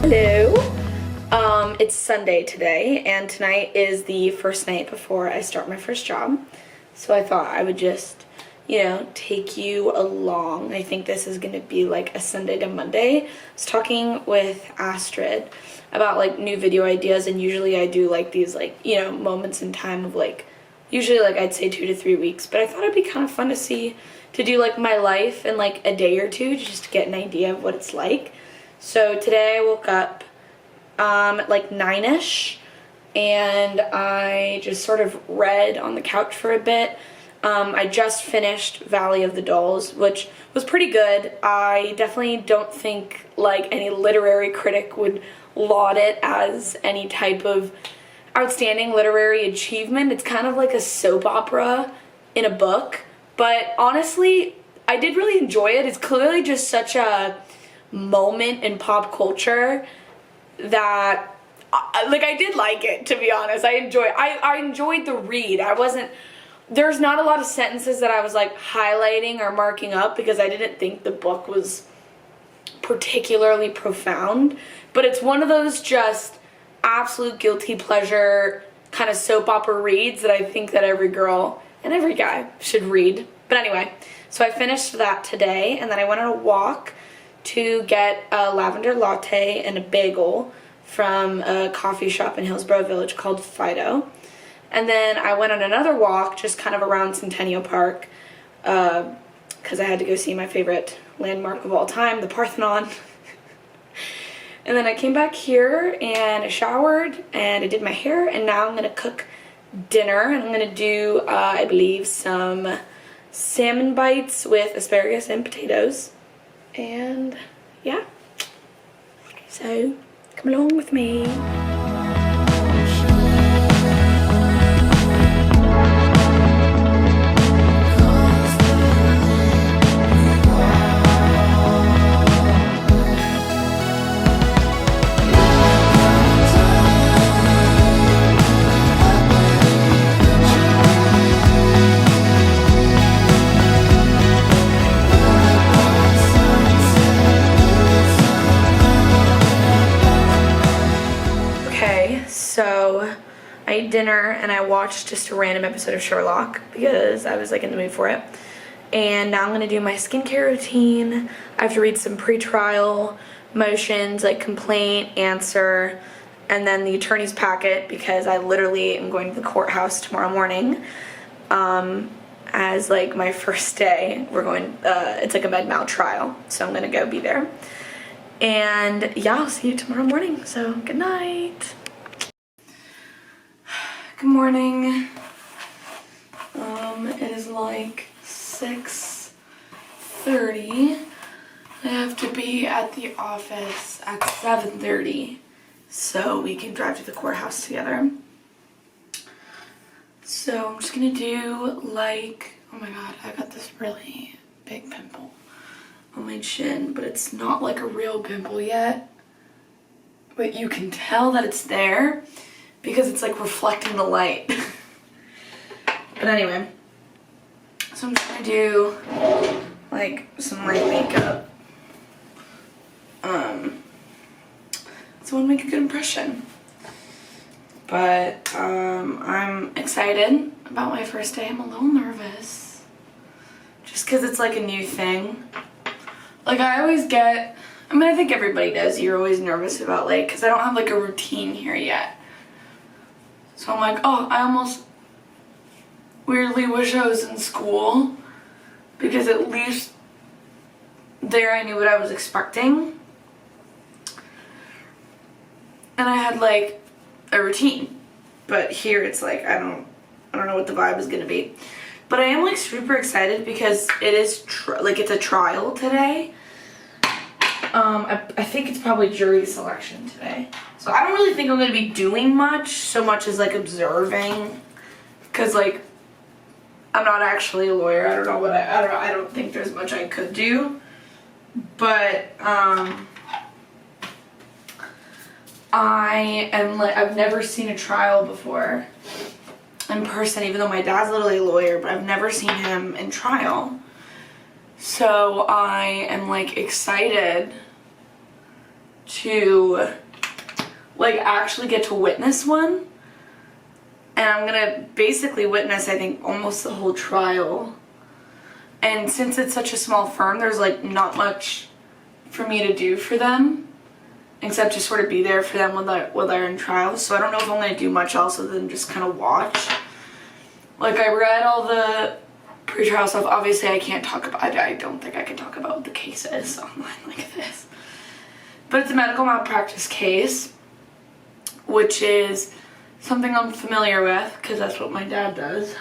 Hello. It's Sunday today, and tonight is the first night before I start my first job. So I thought I would just, take you along. I think this is going to be like a Sunday to Monday. I was talking with Astrid about like new video ideas, and usually I do like these moments in time of usually I'd say 2 to 3 weeks, but I thought it'd be kind of fun to do like my life in like a day or two just to get an idea of what it's like. So today I woke up at like 9ish, and I just sort of read on the couch for a bit. I just finished Valley of the Dolls, which was pretty good. I definitely don't think like any literary critic would laud it as any type of outstanding literary achievement. It's kind of like a soap opera in a book, but honestly, I did really enjoy it. It's clearly just such a moment in pop culture that I did like it, to be honest. I enjoyed the read. There's not a lot of sentences that I was like highlighting or marking up because I didn't think the book was particularly profound, but it's one of those just absolute guilty pleasure kind of soap opera reads that I think that every girl and every guy should read. But anyway, so I finished that today, and then I went on a walk to get a lavender latte and a bagel from a coffee shop in Hillsborough Village called Fido. And then I went on another walk just kind of around Centennial Park because I had to go see my favorite landmark of all time, the Parthenon. And then I came back here and I showered and I did my hair, and now I'm going to cook dinner. And I'm going to do, I believe, some salmon bites with asparagus and potatoes. And yeah, so come along with me. So I ate dinner and I watched just a random episode of Sherlock because I was like in the mood for it. And now I'm going to do my skincare routine. I have to read some pre-trial motions like complaint, answer, and then the attorney's packet because I literally am going to the courthouse tomorrow morning as like my first day. It's like a med mal trial, so I'm going to go be there. And yeah, I'll see you tomorrow morning. So good night. Good morning. It is like 6:30. I have to be at the office at 7:30 so we can drive to the courthouse together. So I'm just gonna do oh my god, I got this really big pimple on my chin, but it's not like a real pimple yet. But you can tell that it's there because it's like reflecting the light. But anyway, so I'm just gonna do like some light makeup. So it'll make a good impression. But I'm excited about my first day. I'm a little nervous just because it's like a new thing. Like I think everybody does. You're always nervous about because I don't have like a routine here yet. So I'm like, oh, I almost weirdly wish I was in school because at least there I knew what I was expecting. And I had like a routine. But here it's like, I don't know what the vibe is going to be. But I am like super excited because it is it's a trial today. I think it's probably jury selection today. So I don't really think I'm going to be doing much, so much as like observing, because like I'm not actually a lawyer. I don't think there's much I could do, but I've never seen a trial before in person, even though my dad's literally a lawyer, but I've never seen him in trial. So I am like excited to like actually get to witness one. And I'm gonna basically witness, I think, almost the whole trial. And since it's such a small firm, there's like not much for me to do for them, except to sort of be there for them when they're in trial. So I don't know if I'm gonna do much else other than just kind of watch. Like, I read all the pre-trial stuff. Obviously, I can't talk about, I don't think I can talk about what the case is online like this. But it's a medical malpractice case, which is something I'm familiar with because that's what my dad does.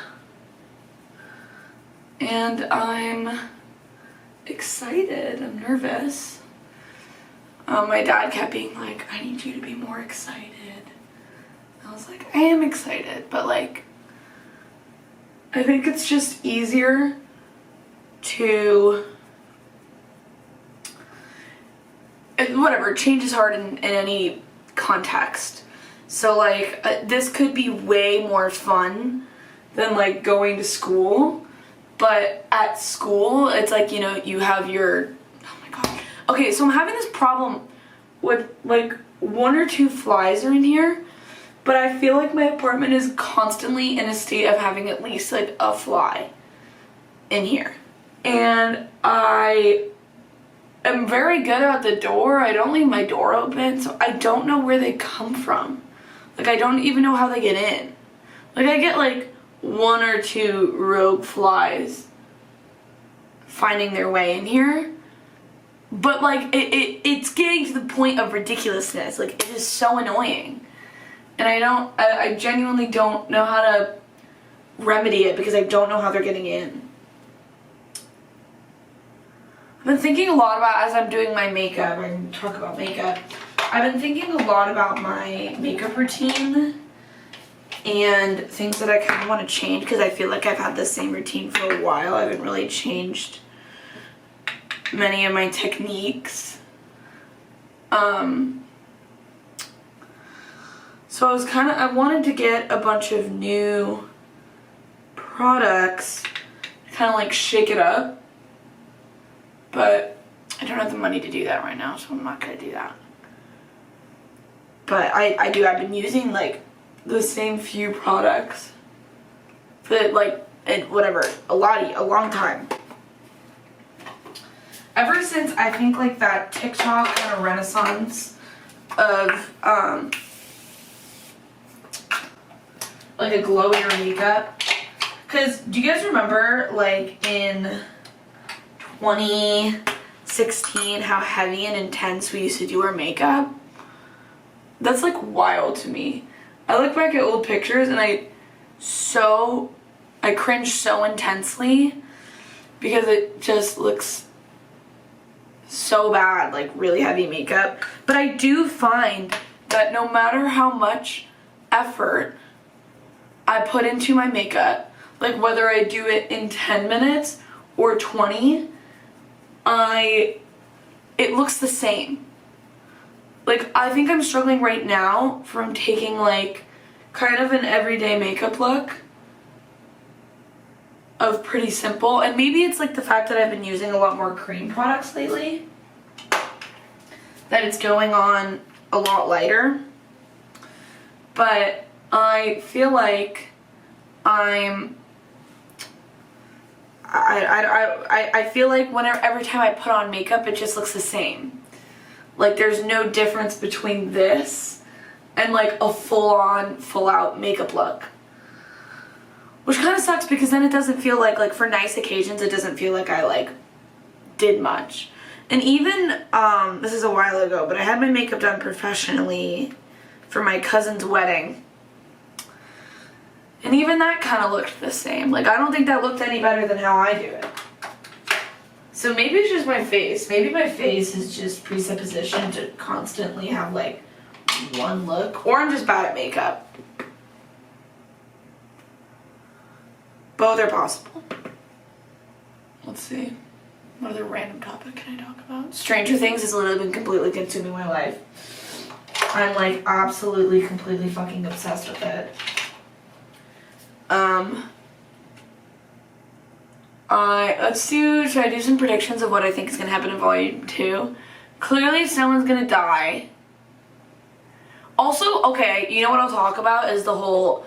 And I'm excited. I'm nervous. My dad kept being like, I need you to be more excited. I was like, I am excited, but like, I think it's just easier to, whatever, change is hard in any context. So like, this could be way more fun than like going to school, but at school, it's like, you know, you have your, oh my god. Okay, so I'm having this problem with like 1 or 2 flies are in here, but I feel like my apartment is constantly in a state of having at least like a fly in here. And I am very good at the door. I don't leave my door open, so I don't know where they come from. Like, I don't even know how they get in. Like, I get like 1 or 2 rogue flies finding their way in here. But like, it's getting to the point of ridiculousness. Like, it is so annoying. And I genuinely don't know how to remedy it because I don't know how they're getting in. I've been thinking a lot about, as I'm doing my makeup, I can talk about makeup. I've been thinking a lot about my makeup routine and things that I kind of want to change because I feel like I've had the same routine for a while. I haven't really changed many of my techniques. So I wanted to get a bunch of new products, kind of like shake it up, but I don't have the money to do that right now, so I'm not going to do that. But I've been using like the same few products for like, whatever, a long time. Ever since I think like that TikTok kind of renaissance of like a glow in your makeup. Cause do you guys remember like in 2016 how heavy and intense we used to do our makeup? That's like wild to me. I look back at old pictures and I cringe so intensely because it just looks so bad, like really heavy makeup. But I do find that no matter how much effort I put into my makeup, like whether I do it in 10 minutes or 20, it looks the same. Like, I think I'm struggling right now from taking like kind of an everyday makeup look of pretty simple, and maybe it's like the fact that I've been using a lot more cream products lately, that it's going on a lot lighter. But I feel like I feel like every time I put on makeup, it just looks the same. Like, there's no difference between this and like a full-on, full-out makeup look. Which kind of sucks because then it doesn't feel like for nice occasions, it doesn't feel like I like did much. And even, this is a while ago, but I had my makeup done professionally for my cousin's wedding. And even that kind of looked the same. Like, I don't think that looked any better than how I do it. So maybe it's just my face. Maybe my face is just presuppositioned to constantly have like one look. Or I'm just bad at makeup. Both are possible. Let's see. What other random topic can I talk about? Stranger Things has literally been completely consuming my life. I'm like absolutely, completely fucking obsessed with it. Should I do some predictions of what I think is going to happen in Volume 2? Clearly someone's going to die. Also, okay, you know what I'll talk about is the whole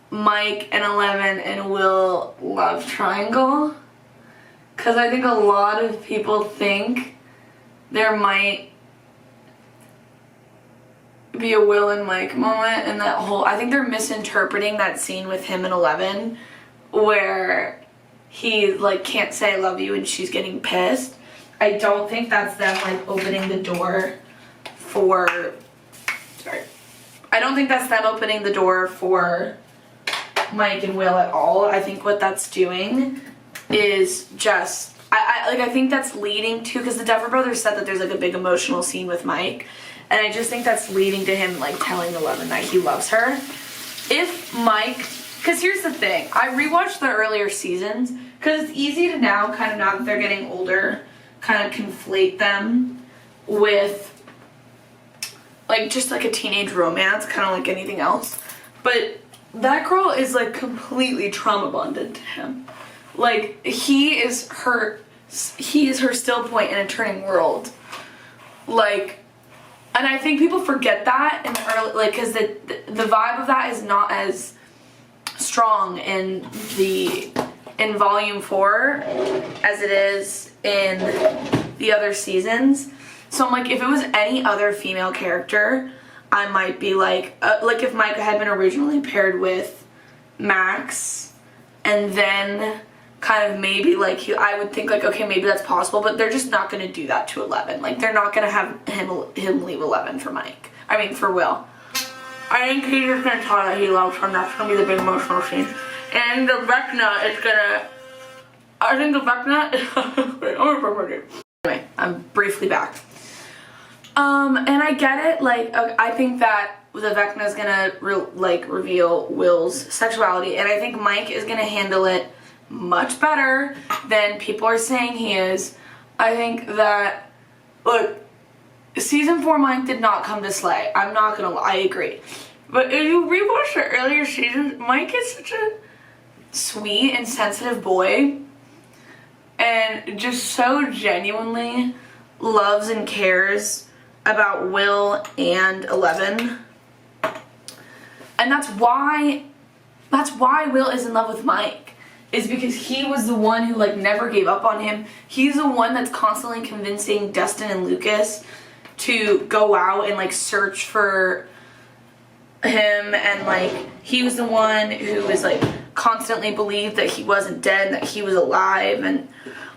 Mike and 11 and Will love triangle. Because I think a lot of people think there might be a Will and Mike moment, and that whole, I think they're misinterpreting that scene with him and 11 where he like can't say I love you and she's getting pissed. I don't think that's them like opening the door for, sorry, I don't think that's them opening the door for Mike and Will at all. I think what that's doing is just, I think that's leading to, because the Duffer Brothers said that there's like a big emotional scene with Mike, and I just think that's leading to him like telling 11 that he loves her. If Mike, because here's the thing, I rewatched the earlier seasons, because it's easy to now, kind of now that they're getting older, kind of conflate them with like just like a teenage romance, kind of like anything else. But that girl is like completely trauma bonded to him. Like he is her still point in a turning world. Like, and I think people forget that in the early, like, because the vibe of that is not as strong in volume 4 as it is in the other seasons. So I'm like, if it was any other female character, I might be like if Mike had been originally paired with Max, and then kind of maybe like I would think like, okay, maybe that's possible, but they're just not going to do that to 11. Like they're not going to have him leave 11 for for Will. I think he's just going to tell her that he loves her, and that's going to be the big emotional scene. And the Vecna is going to, I think the Vecna, wait, anyway, I'm briefly back. And I get it, like, I think that the Vecna is gonna reveal Will's sexuality, and I think Mike is gonna handle it much better than people are saying he is. I think that, look, season 4 Mike did not come to slay. I'm not gonna lie, I agree. But if you rewatch the earlier seasons, Mike is such a sweet and sensitive boy, and just so genuinely loves and cares about Will and 11. And that's why Will is in love with Mike, is because he was the one who like never gave up on him. He's the one that's constantly convincing Dustin and Lucas to go out and like search for him, and like he was the one who was like constantly believed that he wasn't dead, that he was alive. And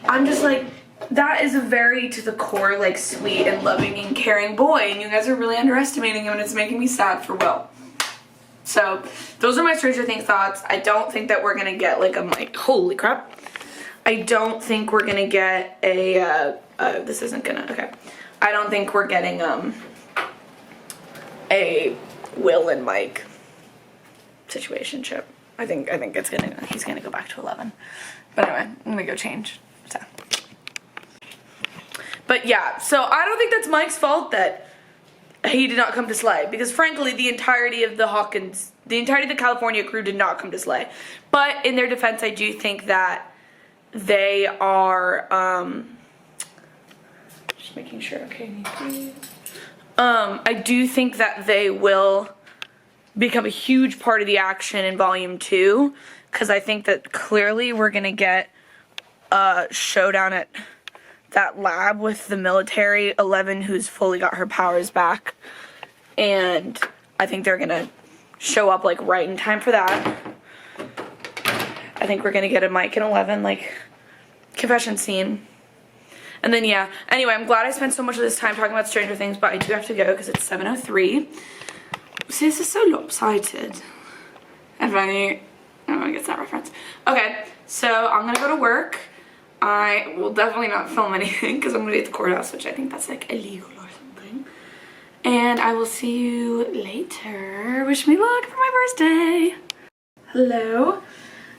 I'm just like, that is a very to the core like sweet and loving and caring boy, and you guys are really underestimating him, and it's making me sad for Will. So those are my Stranger Things thoughts. I don't think that we're gonna get like holy crap, I don't think we're gonna get a this isn't gonna, okay, I don't think we're getting a Will and Mike situationship. I think he's gonna go back to 11. But anyway, I'm gonna go change. So. But yeah, so I don't think that's Mike's fault that he did not come to slay, because frankly the entirety of the California crew did not come to slay. But in their defense, I do think that they are just making sure, okay, I do think that they will become a huge part of the action in volume 2, because I think that clearly we're gonna get a showdown at that lab with the military 11 who's fully got her powers back, and I think they're gonna show up like right in time for that. I think we're gonna get a Mike and 11 like confession scene, and then yeah, anyway, I'm glad I spent so much of this time talking about Stranger Things, but I do have to go because it's 7:03. See, this is so lopsided. Everybody gets that reference. Okay, so I'm gonna go to work. I will definitely not film anything because I'm going to be at the courthouse, which I think that's like illegal or something. And I will see you later. Wish me luck for my birthday. Hello.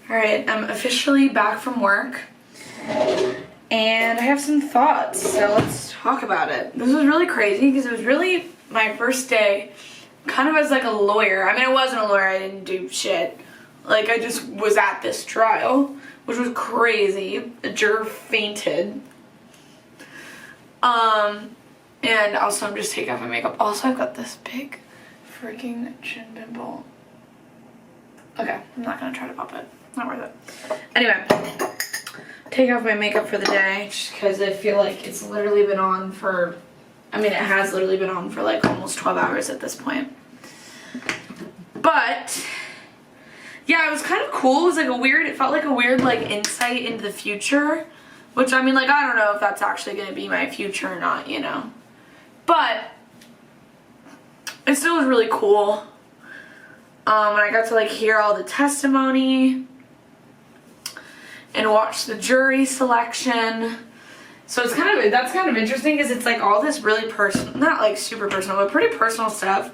Alright, I'm officially back from work. And I have some thoughts, so let's talk about it. This was really crazy because it was really my first day kind of as like a lawyer. I mean, I wasn't a lawyer, I didn't do shit. Like, I just was at this trial, which was crazy. A juror fainted. And also I'm just taking off my makeup. Also, I've got this big freaking chin pimple. Okay, I'm not gonna try to pop it. Not worth it. Anyway, take off my makeup for the day just because I feel like it's literally been on for, I mean, it has literally been on for like almost 12 hours at this point. But yeah, it was kind of cool. It was like it felt like a weird like insight into the future, which I mean, like, I don't know if that's actually going to be my future or not, you know, but it still was really cool. And I got to like hear all the testimony and watch the jury selection. So it's that's kind of interesting because it's like all this really personal, not like super personal, but pretty personal stuff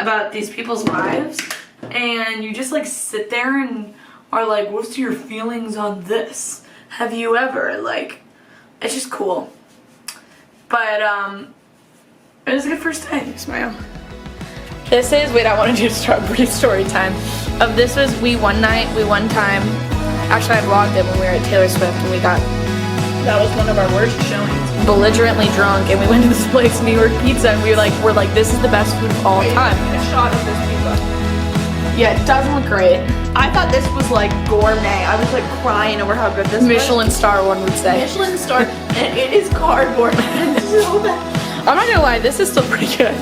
about these people's lives. And you just like sit there and are like, what's your feelings on this? Have you ever? Like, it's just cool. But it was a good first day. Smile. This is, wait, I want to do brief story time. This was we one time. Actually, I vlogged it when we were at Taylor Swift and that was one of our worst showings. Belligerently drunk, and we went to this place, New York Pizza, and we're like, this is the best food of all time. A shot of this pizza. Yeah, it doesn't look great. I thought this was like gourmet. I was like crying over how good this was. Michelin star, one would say. Michelin star, and it is cardboard. It's so bad. I'm not gonna lie, this is still pretty good.